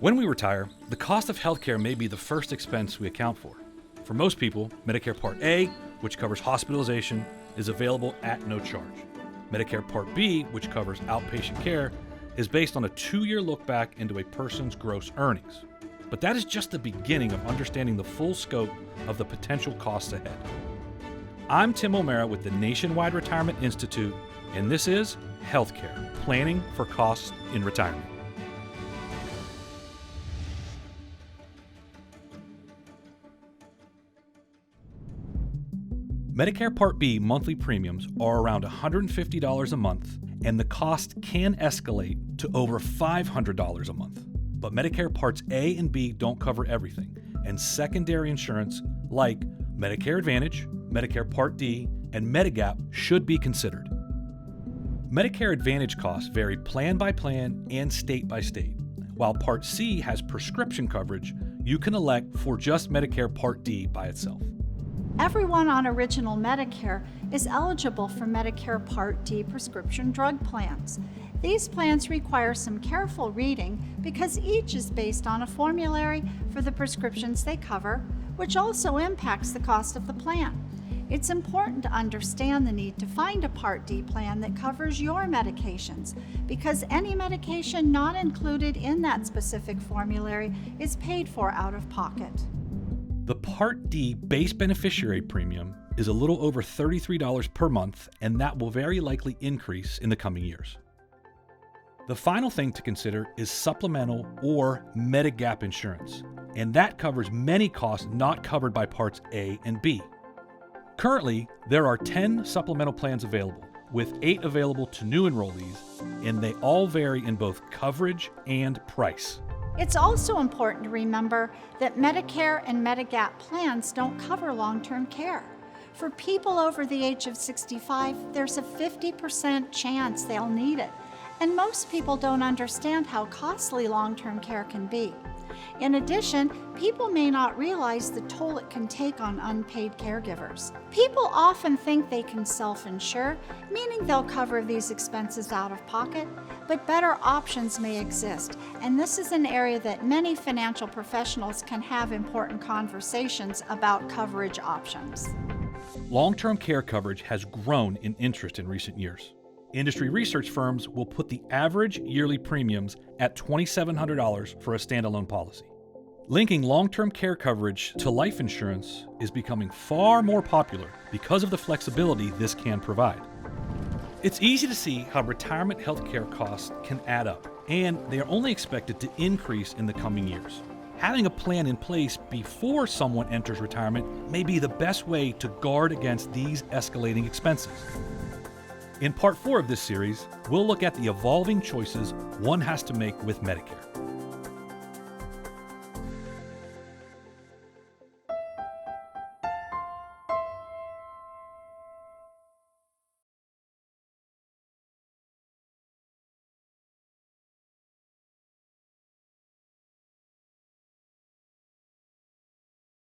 When we retire, the cost of healthcare may be the first expense we account for. For most people, Medicare Part A, which covers hospitalization, is available at no charge. Medicare Part B, which covers outpatient care, is based on a 2-year look back into a person's gross earnings. But that is just the beginning of understanding the full scope of the potential costs ahead. I'm Tim O'Mara with the Nationwide Retirement Institute, and this is Healthcare, Planning for Costs in Retirement. Medicare Part B monthly premiums are around $150 a month, and the cost can escalate to over $500 a month. But Medicare Parts A and B don't cover everything, and secondary insurance like Medicare Advantage, Medicare Part D, and Medigap should be considered. Medicare Advantage costs vary plan by plan and state by state. While Part C has prescription coverage, you can elect for just Medicare Part D by itself. Everyone on Original Medicare is eligible for Medicare Part D prescription drug plans. These plans require some careful reading because each is based on a formulary for the prescriptions they cover, which also impacts the cost of the plan. It's important to understand the need to find a Part D plan that covers your medications because any medication not included in that specific formulary is paid for out of pocket. The Part D base beneficiary premium is a little over $33 per month, and that will very likely increase in the coming years. The final thing to consider is supplemental or Medigap insurance, and that covers many costs not covered by Parts A and B. Currently, there are 10 supplemental plans available, with 8 available to new enrollees, and they all vary in both coverage and price. It's also important to remember that Medicare and Medigap plans don't cover long-term care. For people over the age of 65, there's a 50% chance they'll need it, and most people don't understand how costly long-term care can be. In addition, people may not realize the toll it can take on unpaid caregivers. People often think they can self-insure, meaning they'll cover these expenses out of pocket, but better options may exist, and this is an area that many financial professionals can have important conversations about coverage options. Long-term care coverage has grown in interest in recent years. Industry research firms will put the average yearly premiums at $2,700 for a standalone policy. Linking long-term care coverage to life insurance is becoming far more popular because of the flexibility this can provide. It's easy to see how retirement healthcare costs can add up, and they are only expected to increase in the coming years. Having a plan in place before someone enters retirement may be the best way to guard against these escalating expenses. In Part 4 of this series, we'll look at the evolving choices one has to make with Medicare.